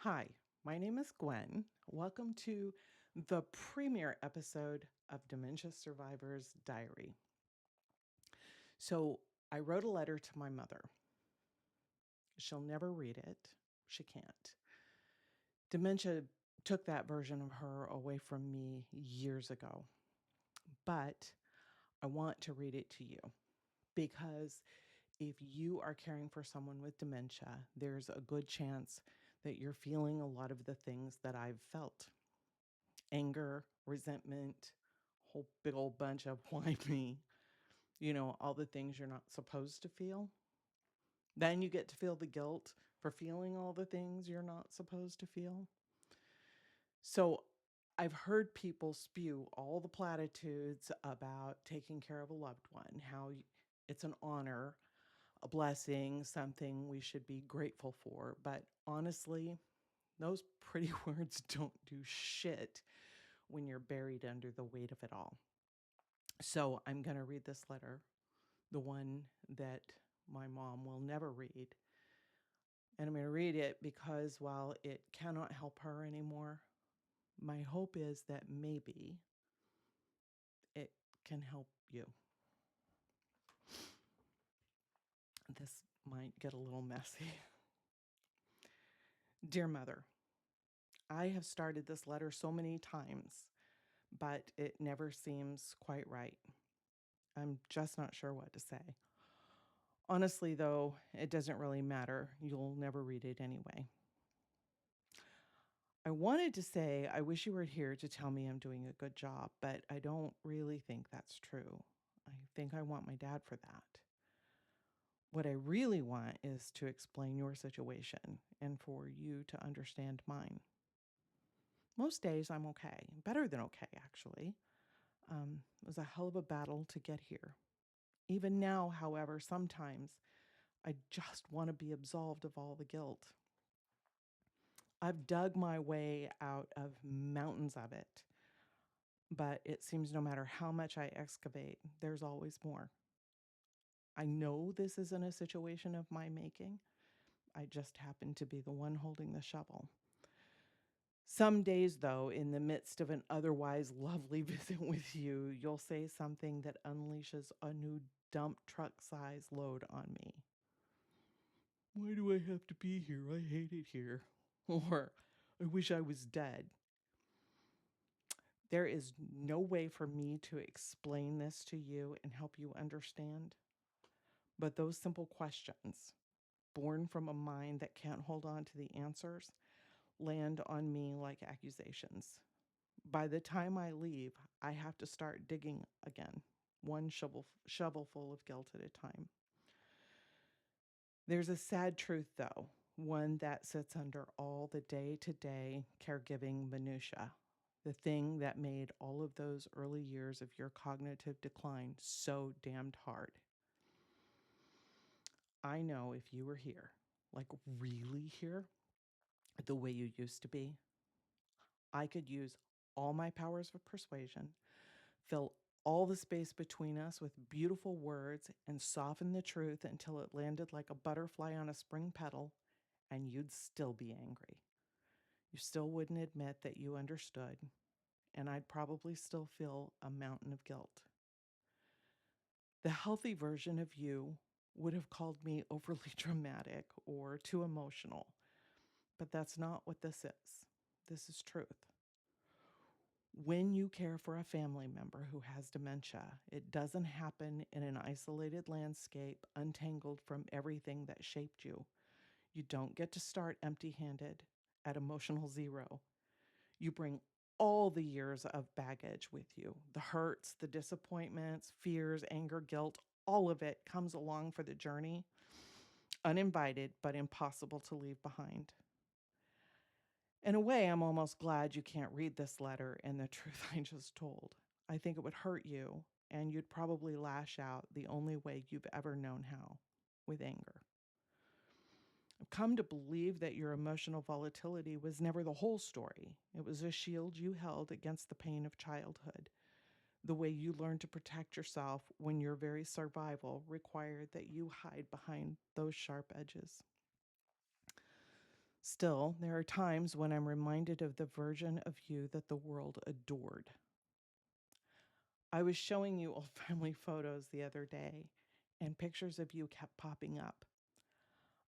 Hi, my name is Gwen. Welcome to the premiere episode of Dementia Survivor's Diary. So, I wrote a letter to my mother. She'll never read it. She can't. Dementia took that version of her away from me years ago, but I want to read it to you because if you are caring for someone with dementia, there's a good chance that you're feeling a lot of the things that I've felt: anger, resentment, whole big old bunch of why me, all the things you're not supposed to feel. Then you get to feel the guilt for feeling all the things you're not supposed to feel. So I've heard people spew all the platitudes about taking care of a loved one, how it's an honor, a blessing, something we should be grateful for. But honestly, those pretty words don't do shit when you're buried under the weight of it all. So I'm going to read this letter, the one that my mom will never read. And I'm going to read it because while it cannot help her anymore, my hope is that maybe it can help you. This might get a little messy. Dear Mother, I have started this letter so many times, but it never seems quite right. I'm just not sure what to say. Honestly, though, it doesn't really matter. You'll never read it anyway. I wanted to say I wish you were here to tell me I'm doing a good job, but I don't really think that's true. I think I want my dad for that. What I really want is to explain your situation and for you to understand mine. Most days I'm okay, better than okay, actually. It was a hell of a battle to get here. Even now, however, sometimes I just want to be absolved of all the guilt. I've dug my way out of mountains of it, but it seems no matter how much I excavate, there's always more. I know this isn't a situation of my making. I just happen to be the one holding the shovel. Some days, though, in the midst of an otherwise lovely visit with you, you'll say something that unleashes a new dump truck size load on me. Why do I have to be here? I hate it here. Or, I wish I was dead. There is no way for me to explain this to you and help you understand. But those simple questions, born from a mind that can't hold on to the answers, land on me like accusations. By the time I leave, I have to start digging again, one shovelful of guilt at a time. There's a sad truth, though, one that sits under all the day-to-day caregiving minutia, the thing that made all of those early years of your cognitive decline so damned hard. I know if you were here, like really here, the way you used to be, I could use all my powers of persuasion, fill all the space between us with beautiful words, and soften the truth until it landed like a butterfly on a spring petal, and you'd still be angry. You still wouldn't admit that you understood, and I'd probably still feel a mountain of guilt. The healthy version of you would have called me overly dramatic or too emotional, but that's not what this is. This is truth. When you care for a family member who has dementia, it doesn't happen in an isolated landscape, untangled from everything that shaped you. You don't get to start empty-handed at emotional zero. You bring all the years of baggage with you. The hurts, the disappointments, fears, anger, guilt, all of it comes along for the journey, uninvited but impossible to leave behind. In a way, I'm almost glad you can't read this letter and the truth I just told. I think it would hurt you, and you'd probably lash out the only way you've ever known how, with anger. I've come to believe that your emotional volatility was never the whole story. It was a shield you held against the pain of childhood, the way you learned to protect yourself when your very survival required that you hide behind those sharp edges. Still, there are times when I'm reminded of the version of you that the world adored. I was showing you old family photos the other day, and pictures of you kept popping up.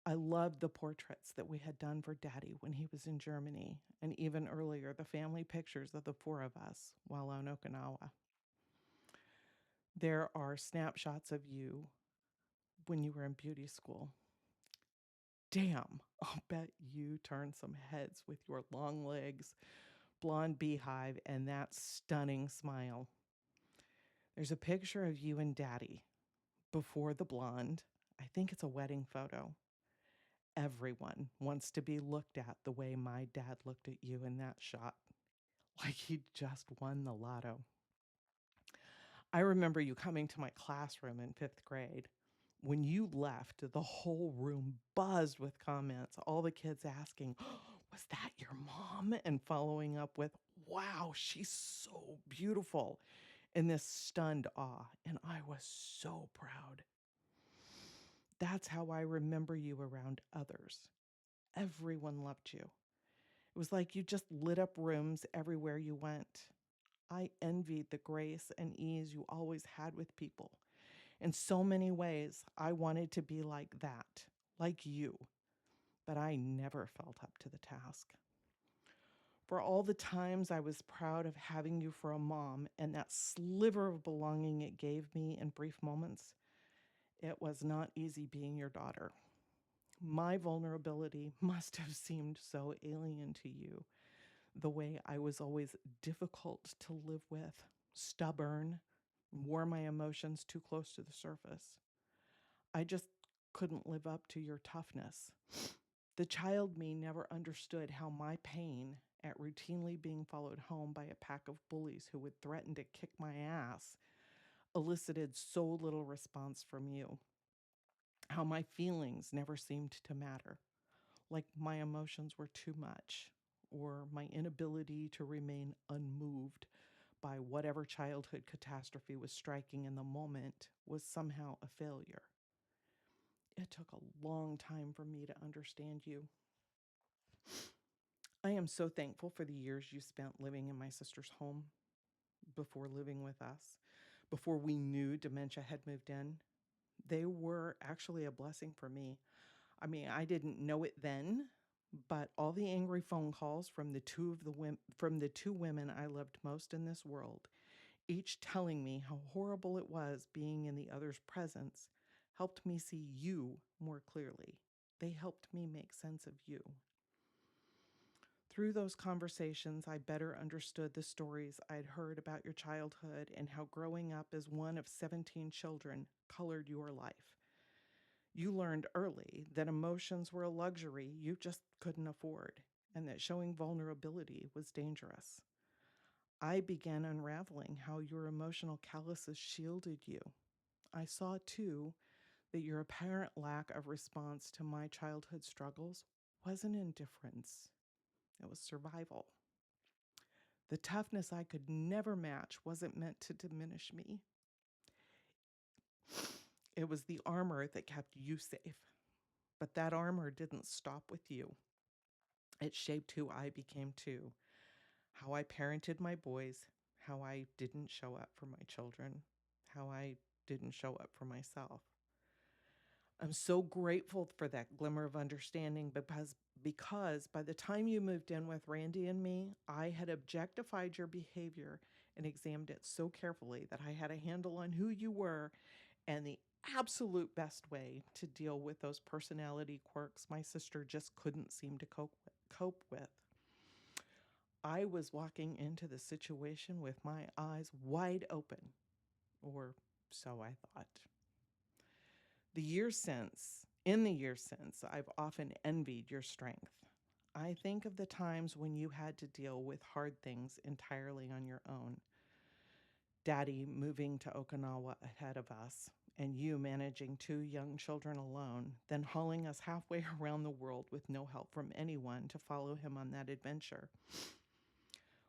I loved the portraits that we had done for Daddy when he was in Germany, and even earlier, the family pictures of the four of us while on Okinawa. There are snapshots of you when you were in beauty school. Damn, I'll bet you turned some heads with your long legs, blonde beehive, and that stunning smile. There's a picture of you and Daddy before the blonde. I think it's a wedding photo. Everyone wants to be looked at the way my dad looked at you in that shot, like he'd just won the lotto. I remember you coming to my classroom in fifth grade. When you left, the whole room buzzed with comments, all the kids asking, "Oh, was that your mom?" And following up with, "Wow, she's so beautiful," in this stunned awe. And I was so proud. That's how I remember you around others. Everyone loved you. It was like you just lit up rooms everywhere you went. I envied the grace and ease you always had with people. In so many ways, I wanted to be like that, like you, but I never felt up to the task. For all the times I was proud of having you for a mom and that sliver of belonging it gave me in brief moments, it was not easy being your daughter. My vulnerability must have seemed so alien to you, the way I was always difficult to live with, stubborn, wore my emotions too close to the surface. I just couldn't live up to your toughness. The child me never understood how my pain at routinely being followed home by a pack of bullies who would threaten to kick my ass elicited so little response from you. How my feelings never seemed to matter, like my emotions were too much, or my inability to remain unmoved by whatever childhood catastrophe was striking in the moment was somehow a failure. It took a long time for me to understand you. I am so thankful for the years you spent living in my sister's home before living with us, before we knew dementia had moved in. They were actually a blessing for me. I mean, I didn't know it then, but all the angry phone calls from from the two women I loved most in this world, each telling me how horrible it was being in the other's presence, helped me see you more clearly. They helped me make sense of you. Through those conversations, I better understood the stories I'd heard about your childhood and how growing up as one of 17 children colored your life. You learned early that emotions were a luxury you just couldn't afford, and that showing vulnerability was dangerous. I began unraveling how your emotional calluses shielded you. I saw, too, that your apparent lack of response to my childhood struggles wasn't indifference, it was survival. The toughness I could never match wasn't meant to diminish me. It was the armor that kept you safe. But that armor didn't stop with you. It shaped who I became too, how I parented my boys, how I didn't show up for my children, how I didn't show up for myself. I'm so grateful for that glimmer of understanding because by the time you moved in with Randy and me, I had objectified your behavior and examined it so carefully that I had a handle on who you were and the absolute best way to deal with those personality quirks my sister just couldn't seem to cope with. I was walking into the situation with my eyes wide open, or so I thought. In the years since, I've often envied your strength. I think of the times when you had to deal with hard things entirely on your own. Daddy moving to Okinawa ahead of us, and you managing two young children alone, then hauling us halfway around the world with no help from anyone to follow him on that adventure.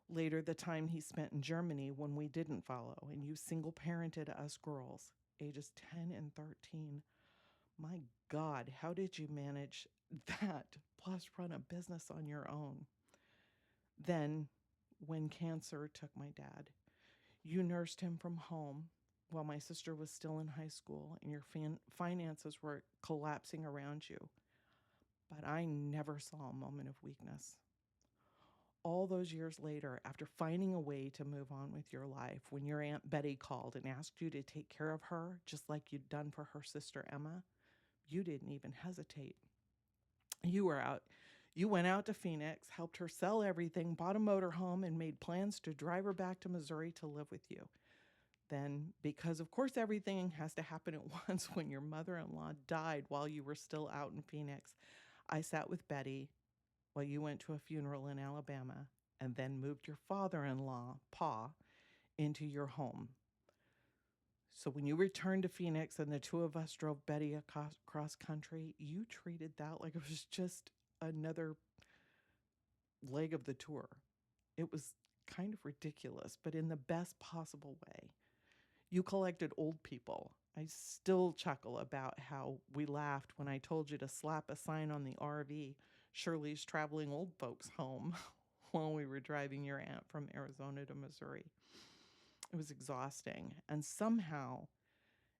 Later, the time he spent in Germany when we didn't follow, and you single parented us girls, ages 10 and 13. My God, how did you manage That plus run a business on your own. Then, when cancer took my dad, you nursed him from home while my sister was still in high school and your finances were collapsing around you. But I never saw a moment of weakness. All those years later, after finding a way to move on with your life, when your Aunt Betty called and asked you to take care of her, just like you'd done for her sister Emma, you didn't even hesitate. You were out. You went out to Phoenix, helped her sell everything, bought a motorhome, and made plans to drive her back to Missouri to live with you. Then, because of course everything has to happen at once, when your mother-in-law died while you were still out in Phoenix, I sat with Betty while you went to a funeral in Alabama and then moved your father-in-law, Pa, into your home. So when you returned to Phoenix and the two of us drove Betty across country, you treated that like it was just another leg of the tour. It was kind of ridiculous, but in the best possible way. You collected old people. I still chuckle about how we laughed when I told you to slap a sign on the RV, Shirley's Traveling Old Folks Home, while we were driving your aunt from Arizona to Missouri. It was exhausting. And somehow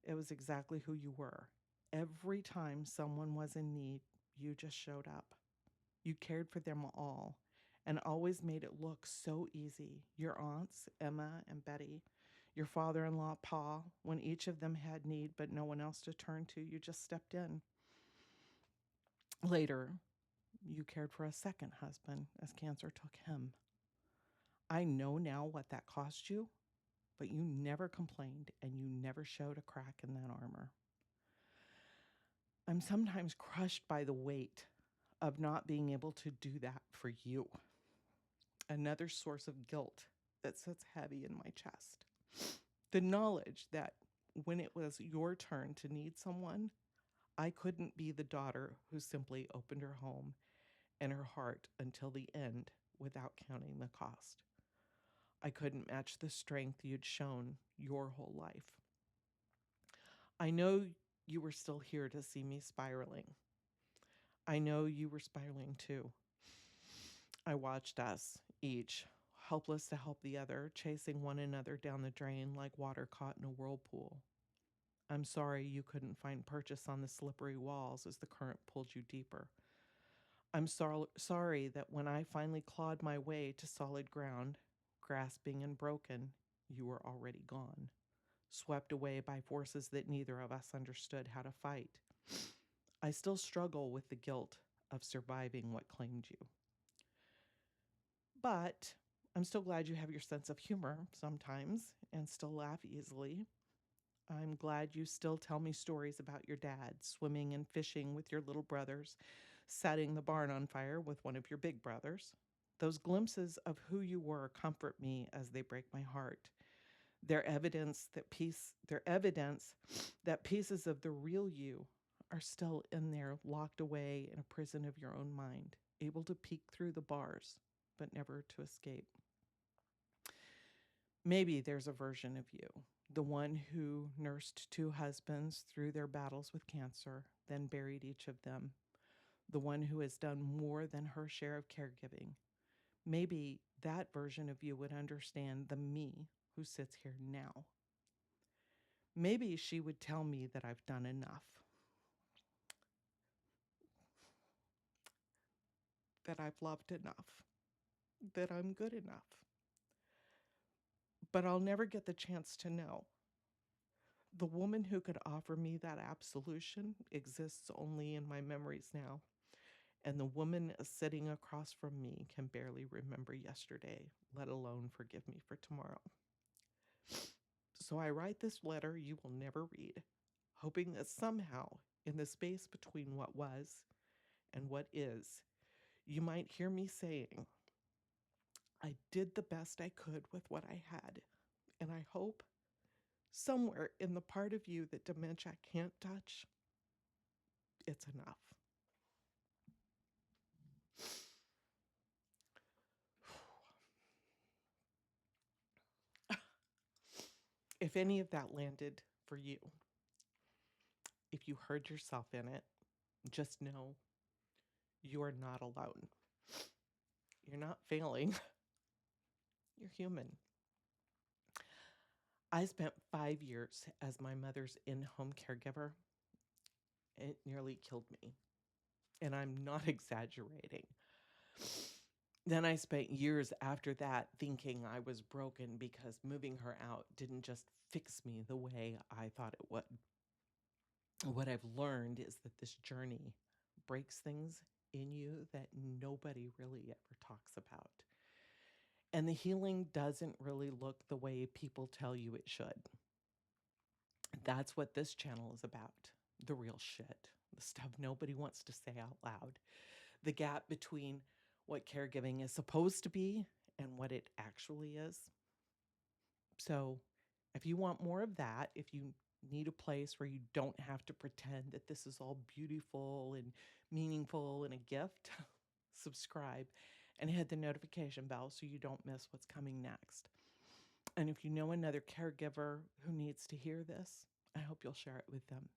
it was exactly who you were. Every time someone was in need, you just showed up. You cared for them all and always made it look so easy. Your aunts, Emma and Betty, your father-in-law, Pa, when each of them had need but no one else to turn to, you just stepped in. Later, you cared for a second husband as cancer took him. I know now what that cost you, but you never complained and you never showed a crack in that armor. I'm sometimes crushed by the weight of not being able to do that for you. Another source of guilt that sits heavy in my chest. The knowledge that when it was your turn to need someone, I couldn't be the daughter who simply opened her home and her heart until the end without counting the cost. I couldn't match the strength you'd shown your whole life. I know you were still here to see me spiraling. I know you were spiraling too. I watched us, each, helpless to help the other, chasing one another down the drain like water caught in a whirlpool. I'm sorry you couldn't find purchase on the slippery walls as the current pulled you deeper. I'm sorry that when I finally clawed my way to solid ground, grasping and broken, you were already gone, swept away by forces that neither of us understood how to fight. I still struggle with the guilt of surviving what claimed you. But I'm still glad you have your sense of humor sometimes and still laugh easily. I'm glad you still tell me stories about your dad, swimming and fishing with your little brothers, setting the barn on fire with one of your big brothers. Those glimpses of who you were comfort me as they break my heart. They're evidence that pieces of the real you are still in there, locked away in a prison of your own mind, able to peek through the bars, but never to escape. Maybe there's a version of you, the one who nursed two husbands through their battles with cancer, then buried each of them, the one who has done more than her share of caregiving. Maybe that version of you would understand the me who sits here now. Maybe she would tell me that I've done enough, that I've loved enough, that I'm good enough. But I'll never get the chance to know. The woman who could offer me that absolution exists only in my memories now. And the woman sitting across from me can barely remember yesterday, let alone forgive me for tomorrow. So I write this letter you will never read, hoping that somehow, in the space between what was and what is, you might hear me saying, I did the best I could with what I had, and I hope somewhere in the part of you that dementia can't touch, it's enough. If any of that landed for you, if you heard yourself in it, just know You are not alone. You're not failing. You're human. I spent 5 years as my mother's in-home caregiver. It nearly killed me. And I'm not exaggerating. Then I spent years after that thinking I was broken because moving her out didn't just fix me the way I thought it would. What I've learned is that this journey breaks things in you that nobody really ever talks about. And the healing doesn't really look the way people tell you it should. That's what this channel is about. The real shit, the stuff nobody wants to say out loud. The gap between what caregiving is supposed to be and what it actually is. So, if you want more of that, if you need a place where you don't have to pretend that this is all beautiful and meaningful and a gift, subscribe and hit the notification bell so you don't miss what's coming next. And if you know another caregiver who needs to hear this, I hope you'll share it with them.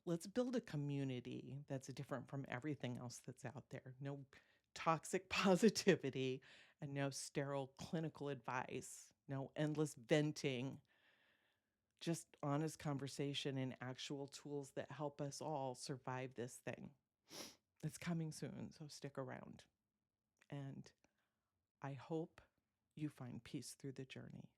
Let's build a community that's different from everything else that's out there. No toxic positivity and no sterile clinical advice, no endless venting, just honest conversation and actual tools that help us all survive this thing. It's coming soon, so stick around. And I hope you find peace through the journey.